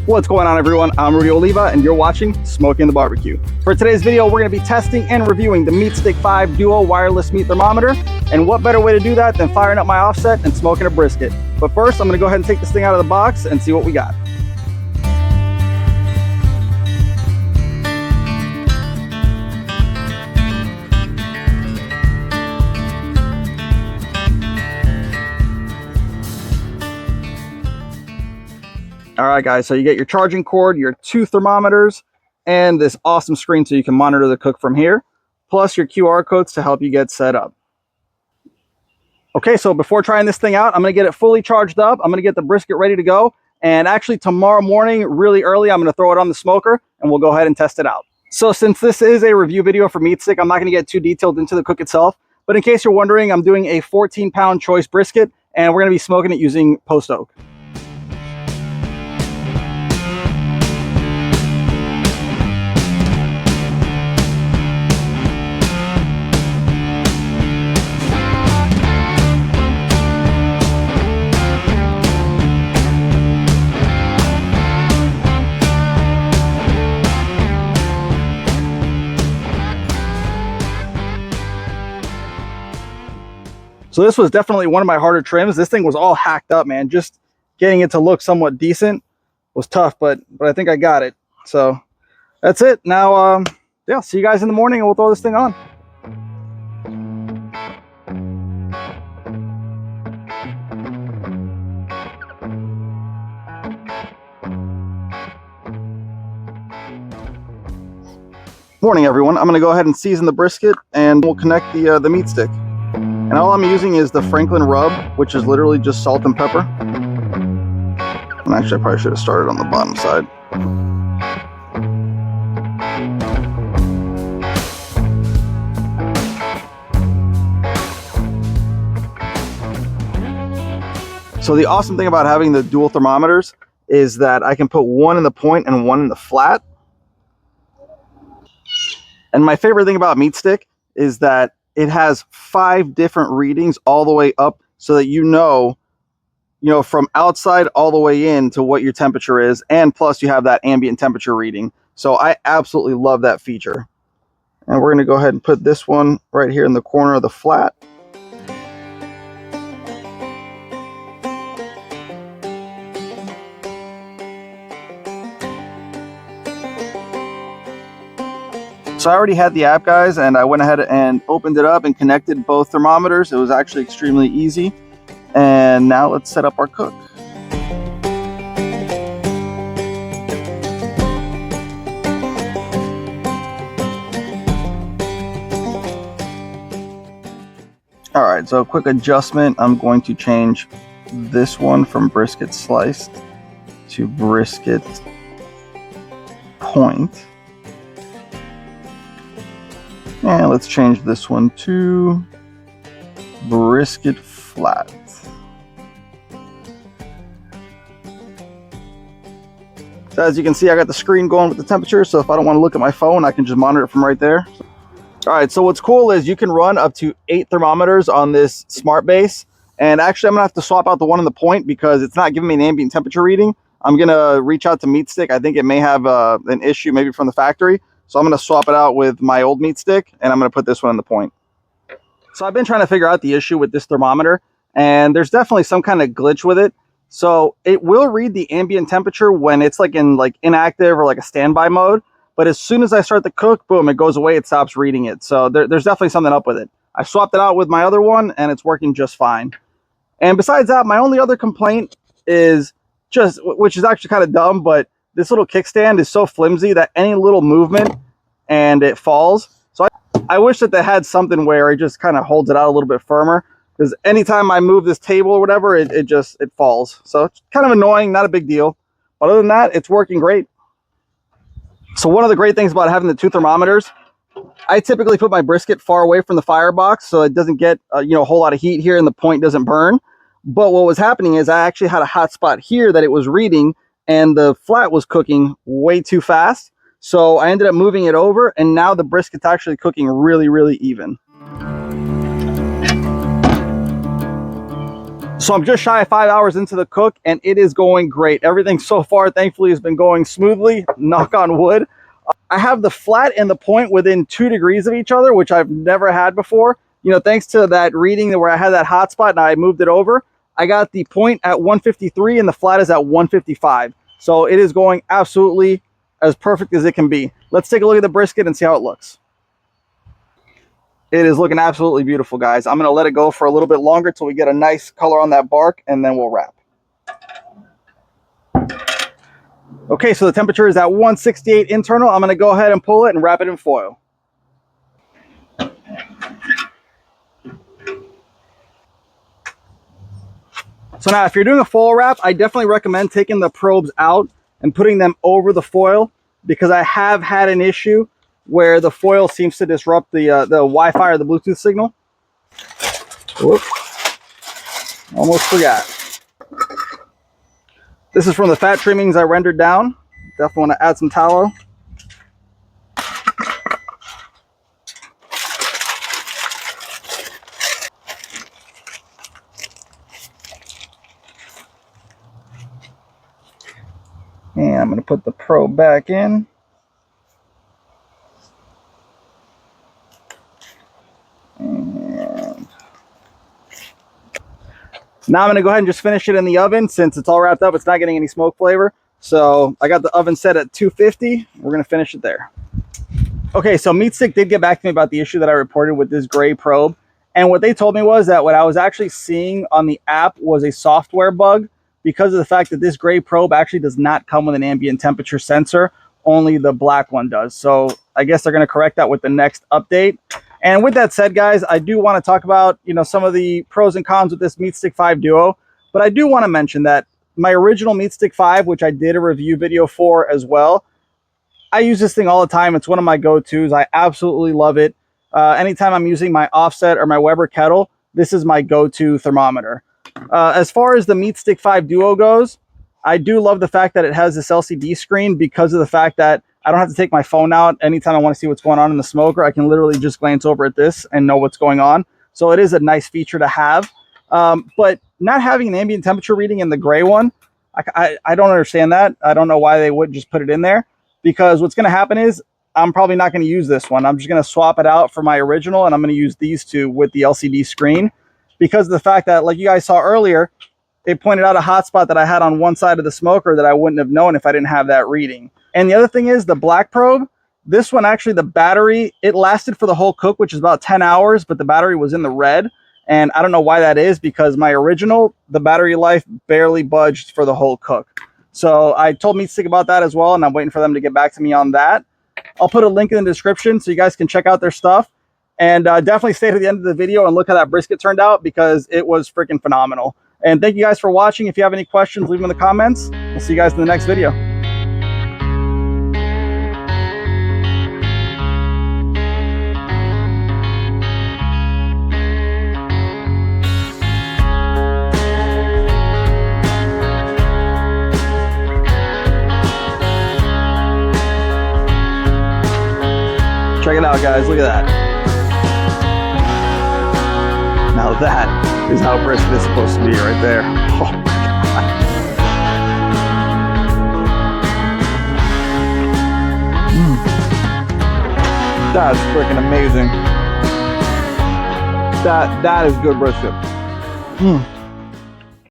What's going on, everyone? I'm Rudy Oliva and you're watching Smoking the Barbecue. For today's video, we're going to be testing and reviewing the MeatStick V Duo wireless meat thermometer. And what better way to do that than firing up my offset and smoking a brisket. But first, I'm going to go ahead and take this thing out of the box and see what we got. All right, guys, so you get your charging cord, your 2 thermometers, and this awesome screen so you can monitor the cook from here, plus your QR codes to help you get set up. Okay, so before trying this thing out, I'm going to get it fully charged up. I'm going to get the brisket ready to go. And actually tomorrow morning, really early, I'm going to throw it on the smoker and we'll go ahead and test it out. So since this is a review video for MeatStick, I'm not going to get too detailed into the cook itself. But in case you're wondering, I'm doing a 14-pound choice brisket and we're going to be smoking it using post oak. So this was definitely one of my harder trims. This thing was all hacked up, man. Just getting it to look somewhat decent was tough, but I think I got it. So that's it. Now, yeah, see you guys in the morning and we'll throw this thing on. Morning, everyone. I'm going to go ahead and season the brisket and we'll connect the meat stick. And all I'm using is the Franklin rub, which is literally just salt and pepper. And actually, I probably should have started on the bottom side. So the awesome thing about having the dual thermometers is that I can put one in the point and one in the flat. And my favorite thing about MeatStick is that it has 5 different readings all the way up so that you know from outside all the way in to what your temperature is, and plus you have that ambient temperature reading. So I absolutely love that feature. And we're going to go ahead and put this one right here in the corner of the flat. So I already had the app, guys, and I went ahead and opened it up and connected both thermometers. It was actually extremely easy. And now let's set up our cook. All right, so a quick adjustment. I'm going to change this one from brisket sliced to brisket point. And let's change this one to brisket flat. So as you can see, I got the screen going with the temperature, so if I don't want to look at my phone, I can just monitor it from right there. All right, so what's cool is you can run up to 8 thermometers on this smart base. And actually, I'm gonna have to swap out the one on the point because it's not giving me an ambient temperature reading. I'm gonna reach out to MeatStick. I think it may have an issue maybe from the factory. So I'm going to swap it out with my old meat stick, and I'm going to put this one in the point. So I've been trying to figure out the issue with this thermometer, and there's definitely some kind of glitch with it. So it will read the ambient temperature when it's in inactive or like a standby mode. But as soon as I start to cook, boom, it goes away. It stops reading it. So there's definitely something up with it. I swapped it out with my other one, and it's working just fine. And besides that, my only other complaint is which is actually kind of dumb, but this little kickstand is so flimsy that any little movement and it falls. So I wish that they had something where it just kind of holds it out a little bit firmer, because anytime I move this table or whatever, it falls. So it's kind of annoying, not a big deal. But other than that, it's working great. So one of the great things about having the 2 thermometers, I typically put my brisket far away from the firebox so it doesn't get a whole lot of heat here and the point doesn't burn. But what was happening is I actually had a hot spot here that it was reading, and the flat was cooking way too fast. So I ended up moving it over, and now the brisket's actually cooking really, really even. So I'm just shy of 5 hours into the cook, and it is going great. Everything so far, thankfully, has been going smoothly, knock on wood. I have the flat and the point within 2 degrees of each other, which I've never had before. You know, thanks to that reading where I had that hot spot and I moved it over, I got the point at 153 and the flat is at 155. So it is going absolutely as perfect as it can be. Let's take a look at the brisket and see how it looks. It is looking absolutely beautiful, guys. I'm going to let it go for a little bit longer till we get a nice color on that bark, and then we'll wrap. Okay, so the temperature is at 168 internal. I'm going to go ahead and pull it and wrap it in foil. So now if you're doing a foil wrap, I definitely recommend taking the probes out and putting them over the foil, because I have had an issue where the foil seems to disrupt the Wi-Fi or the Bluetooth signal. Whoop. Almost forgot. This is from the fat trimmings I rendered down. Definitely want to add some tallow. And I'm going to put the probe back in. And now I'm going to go ahead and just finish it in the oven. Since it's all wrapped up, it's not getting any smoke flavor. So I got the oven set at 250. We're going to finish it there. Okay, so MeatStick did get back to me about the issue that I reported with this gray probe. And what they told me was that what I was actually seeing on the app was a software bug, because of the fact that this gray probe actually does not come with an ambient temperature sensor. Only the black one does. So I guess they're going to correct that with the next update. And with that said, guys, I do want to talk about, you know, some of the pros and cons with this MeatStick V Duo. But I do want to mention that my original MeatStick 5, which I did a review video for as well, I use this thing all the time. It's one of my go-tos. I absolutely love it. Anytime I'm using my offset or my Weber kettle, this is my go-to thermometer. As far as the MeatStick V Duo goes, I do love the fact that it has this LCD screen, because of the fact that I don't have to take my phone out anytime I want to see what's going on in the smoker. I can literally just glance over at this and know what's going on. So it is a nice feature to have. But not having an ambient temperature reading in the gray one, I don't understand that. I don't know why they wouldn't just put it in there, because what's going to happen is I'm probably not going to use this one. I'm just going to swap it out for my original, and I'm going to use these two with the LCD screen, because of the fact that, like you guys saw earlier, it pointed out a hotspot that I had on one side of the smoker that I wouldn't have known if I didn't have that reading. And the other thing is the black probe. This one, actually, the battery, it lasted for the whole cook, which is about 10 hours, but the battery was in the red. And I don't know why that is, because my original, the battery life barely budged for the whole cook. So I told MeatStick about that as well, and I'm waiting for them to get back to me on that. I'll put a link in the description so you guys can check out their stuff. And definitely stay to the end of the video and look how that brisket turned out, because it was freaking phenomenal. And thank you guys for watching. If you have any questions, leave them in the comments. We'll see you guys in the next video. Check it out, guys. Look at that. Now that is how brisket is supposed to be right there. Oh my God. That's freaking amazing. That is good brisket.